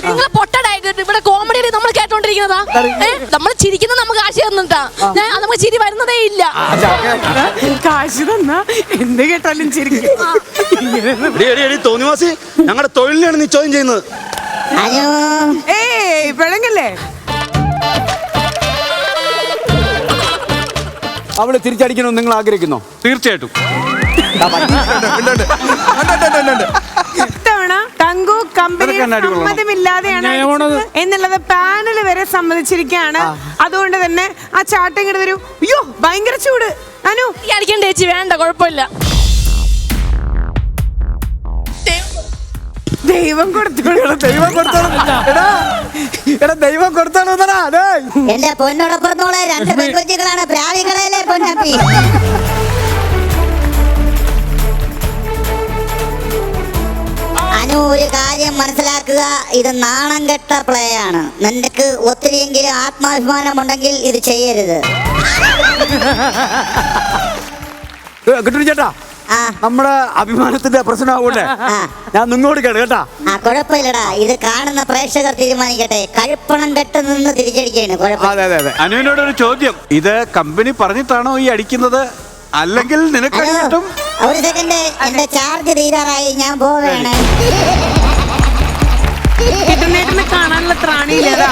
നിങ്ങളെ പൊട്ടടായിട്ട് ഇവിടെ കോമഡി നമ്മൾ കേട്ടോണ്ടിരിക്കുന്നതാ. നമ്മൾ ചിരിക്കുന്നത് നമുക്ക് കാശ് തന്നിട്ടാ. നമുക്ക് ചിരി വരുന്നതേ ഇല്ല. കാശ് തന്നാ എന്ത് കേട്ടാലും ചിരിക്കും. തോന്നിവാസി, ഞങ്ങളുടെ തൊഴിലിനാണ് നീ ചോദ്യം ചെയ്യുന്നത്. ഏയ് പിഴങ്ങല്ലേ. അവള് തിരിച്ചടിക്കണമെന്ന് നിങ്ങൾ ആഗ്രഹിക്കുന്നോ? തീർച്ചയായിട്ടും. ഇത്തവണ തങ്കു കമ്പനി സമ്മതമില്ലാതെയാണ് എന്നുള്ളത് പാനൽ വരെ സമ്മതിച്ചിരിക്കുകയാണ്. അതുകൊണ്ട് തന്നെ ആ ചാട്ടം ഇങ്ങോട്ട് വരൂ. അയ്യോ ഭയങ്കര ചൂട്. അനു അടിക്കണ്ട ചേച്ചി, വേണ്ട, കുഴപ്പമില്ല. ദൈവം കൊടുത്തോളൂ. ദൈവം കൊടുത്തോളൂ. ദൈവം കൊടുത്തോളൂ. എന്റെ പൊന്നോടൊപ്പുറത്തോളെ 2 പെൺകുട്ടികളാണ്. പ്രാവികളല്ലേ പൊന്നപ്പി. അനു, ഒരു കാര്യം മനസ്സിലാക്കുക, ഇത് നാണം കെട്ട പ്ലേ ആണ്. നിനക്ക് ഒത്തിരിയെങ്കിലും ആത്മാഭിമാനം ഉണ്ടെങ്കിൽ ഇത് ചെയ്യരുത്. കിട്ടു ചേട്ടാ, നമ്മുടെ അഭിമാനത്തിന്റെ പ്രശ്നമാകൂടെ ഞാൻ നിന്നോട് കേട്ടാ. കുഴപ്പമില്ലടാ, ഇത് കാണുന്ന പ്രേക്ഷകർ തീരുമാനിക്കട്ടെ. കഴുപ്പണം കെട്ട് നിന്ന് തിരിച്ചടിക്കാണ്. അനുവിനോട് ഒരു ചോദ്യം, ഇത് കമ്പനി പറഞ്ഞിട്ടാണോ ഈ അടിക്കുന്നത്, അല്ലെങ്കിൽ നിനക്ക് കിട്ടും? ഒരു സെക്കൻഡ്, എന്റെ ചാർജ് തീരാറായി, ഞാൻ പോവേണേ. കിട്ടുന്നേട്ടിന് കാണാനുള്ള ത്രാണിയില്ലതാ.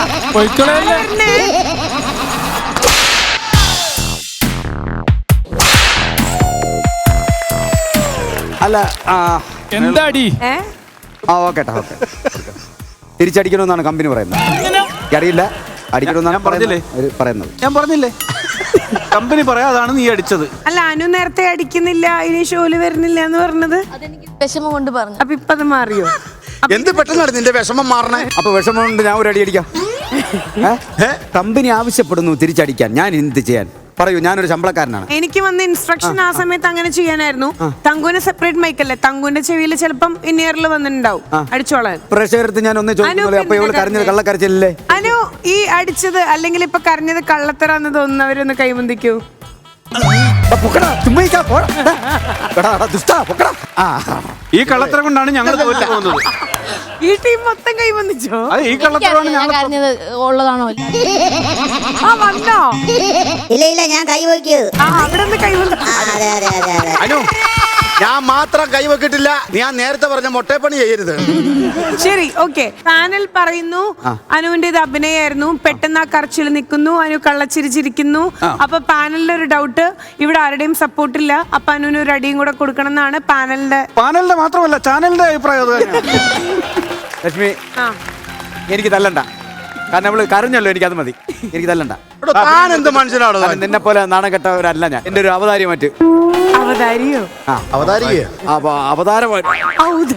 അല്ല എന്താടി? ഓക്കേട്ടാ, ഓക്കെ. തിരിച്ചടിക്കണമെന്നാണ് കമ്പനി പറയുന്നത്. അറിയില്ല, അടിക്കണമെന്നാണ് പറയുന്നത്. ഞാൻ പറഞ്ഞില്ലേ, കമ്പനി പറയാതാണ് നീ അടിച്ചത്. അല്ല, അനു നേരത്തെ അടിക്കുന്നില്ല, ഇനി ഷോല് വരുന്നില്ല എന്ന് പറഞ്ഞത്. അതെനിക്ക് വിഷമം കൊണ്ട് പറഞ്ഞു. അപ്പൊ ഇപ്പൊ അത് മാറിയോ? എന്ത് പെട്ടെന്നാണ് നിന്റെ വിഷമം മാറണേ? അപ്പൊ വിഷമം കൊണ്ട് ഞാൻ ഒരു അടി അടിക്കാം. കമ്പനി ആവശ്യപ്പെടുന്നു തിരിച്ചടിക്കാൻ, ഞാൻ എന്ത് ചെയ്യാൻ പറയൂ? ഞാനൊരു ശമ്പളക്കാരനാണ്. എനിക്ക് വന്ന ഇൻസ്ട്രക്ഷൻ ആ സമയത്ത് അങ്ങനെ ചെയ്യാനായിരുന്നു. തങ്കുവിന് സെപ്പറേറ്റ് മൈക്കല്ലേ, തങ്കുവിന്റെ ചെവിയിൽ ചിലപ്പം ഇന്നിയറിൽ വന്നിട്ടുണ്ടാവും അടിച്ചോളാൻ. പ്രേക്ഷകർക്ക് ഞാൻ ഒന്ന് ചോദിക്കുന്നത്, അപ്പൊ ഇവള് കരഞ്ഞത് കള്ളക്കരച്ചില്ലേ? അനു, ഈ അടിച്ചത് അല്ലെങ്കിൽ ഇപ്പൊ കരഞ്ഞത് കള്ളത്തരാന്ന് തോന്നുന്നവരൊന്ന് കൈവന്തിക്കൂ. ഈ കള്ളത്തരം കൊണ്ടാണ് ഞങ്ങൾ തോറ്റു പോകുന്നത്. ഈ ടീം മൊത്തം കൈവന്നിച്ചോ? ഈ കള്ളത്തരമാണ് ഞാൻ കരഞ്ഞത് ഉള്ളതാണോ? ആ വന്നോ? ഇല്ല ഇല്ല, ഞാൻ കൈവയ്ക്കൂ. അവിടെ നിന്ന് കൈവന്നു. അതെ അതെ അതെ അതെ. അനു, ഞാൻ മാത്രം കൈവെക്കിട്ടില്ല. ഞാൻ നേരത്തെ പറഞ്ഞ മൊട്ടേപ്പണി ചെയ്യരുത്. ശരി, ഓക്കെ. പാനൽ പറയുന്നു അനുവിന്റെ ഇത് അഭിനയായിരുന്നു. പെട്ടെന്ന് ആ കറച്ചിൽ നിൽക്കുന്നു, അനു കള്ളച്ചിരിച്ചിരിക്കുന്നു. അപ്പൊ പാനലിന്റെ ഒരു ഡൗട്ട്, ഇവിടെ ആരുടെയും സപ്പോർട്ട് ഇല്ല. അപ്പൊ അനുവിന് ഒരു അടിയും കൂടെ കൊടുക്കണം എന്നാണ് പാനലിന്റെ മാത്രമല്ല ചാനലിന്റെ അഭിപ്രായം. ലക്ഷ്മി, എനിക്ക് തല്ലണ്ട. കാരണം അവള് കരഞ്ഞല്ലോ, എനിക്കത് മതി. എനിക്ക് തല്ലണ്ട. താൻ എന്ത് മനുഷ്യനാണോ? നിന്നെ പോലെ നാണം കെട്ടവരല്ല ഞാൻ. എന്റെ ഒരു അവതാരി മറ്റ് അവതാരിയോ?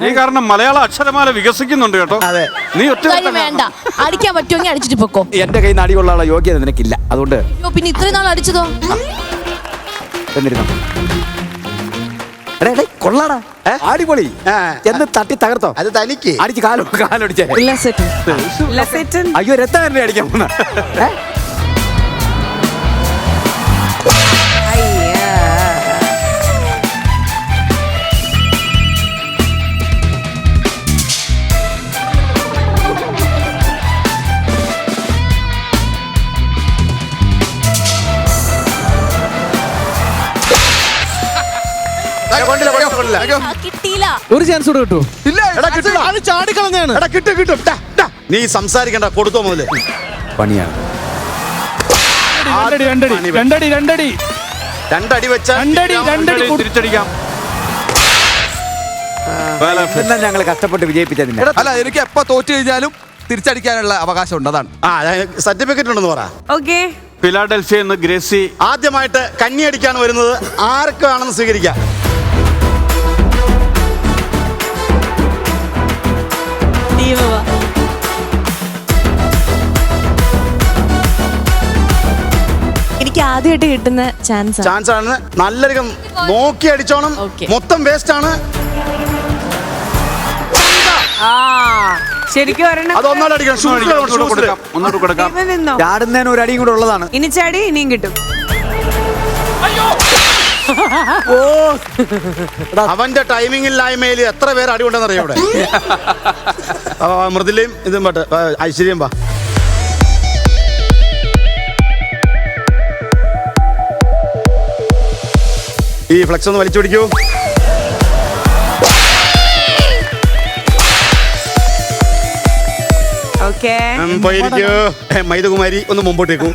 ഈ കാരണം മലയാള അക്ഷരമാല വികസിക്കുന്നുണ്ട് കേട്ടോ. അതെ, നീ ഒറ്റ വേണ്ട, അടിക്കാൻ പറ്റുമെങ്കിൽ അടിച്ചിട്ട് പൊക്കോ. എന്റെ കയ്യിൽ നിന്ന് അടികൊള്ളാനുള്ള യോഗ്യത നിനക്കില്ല. അതുകൊണ്ട് പിന്നെ ഇത്രയും നാൾ അടിച്ചതോ? കൊള്ളാടാ, അടിപൊളി. എന്ന് തട്ടി തകർത്തോ? അത് തനിക്ക് അടിച്ച് കാലൊടിച്ചേ. അയ്യോ, രക്തം അടിക്കാൻ പോന്ന. കിട്ടിയില്ല. ഒരു ചാൻസ് കൂടെ കിട്ടൂ. ചാടിക്കളഞ്ഞാണ്. നീ സംസാരിക്കണ്ട, കൊടുത്തോ മുതല്. പണിയാണ്. രണ്ടടി വെച്ച തിരിച്ചടിക്കാം. എല്ലാം ഞങ്ങൾ കഷ്ടപ്പെട്ട് വിജയിപ്പിച്ചതിന്റെ. അല്ല, എനിക്ക് എപ്പോ തോറ്റു കഴിഞ്ഞാലും തിരിച്ചടിക്കാനുള്ള അവകാശം ഉണ്ട്. അതാണ്. സർട്ടിഫിക്കറ്റ് ഉണ്ടെന്ന് പറ. ഓക്കെ. ഫിലാഡൽഫിയ എന്ന് ഗ്രേസി ആദ്യമായിട്ട് കന്നി അടിക്കാൻ വരുന്നത് ആർക്കാണെന്ന് സ്വീകരിക്കാം. എനിക്ക് ആദ്യമായിട്ട് കിട്ടുന്ന ചാൻസ് ആണ്. നല്ലൊരു നോക്കി അടിച്ചോണം. മൊത്തം വേസ്റ്റ് ആണ്. ശരിക്കും അതൊന്നാലും അടിക്കണം. ചാടുന്നതിന് ഒരു അടിയും കൂടെ ഉള്ളതാണ്. ഇനി ചാടി ഇനിയും കിട്ടും. അവന്റെ ടൈമിംഗില്ലായ്മയിൽ എത്ര പേര് അടി ഉണ്ടെന്നറിയോ ഇവിടെ. മൃദുലയും ഇതും പട്ട് ഐശ്വര്യം വാ. ഈ ഫ്ലെക്സ് ഒന്ന് വലിച്ചു പിടിക്കൂ. ഓക്കെ പോയിരിക്കൂ. മൈദകുമാരി ഒന്ന് മുമ്പോട്ടേക്കും.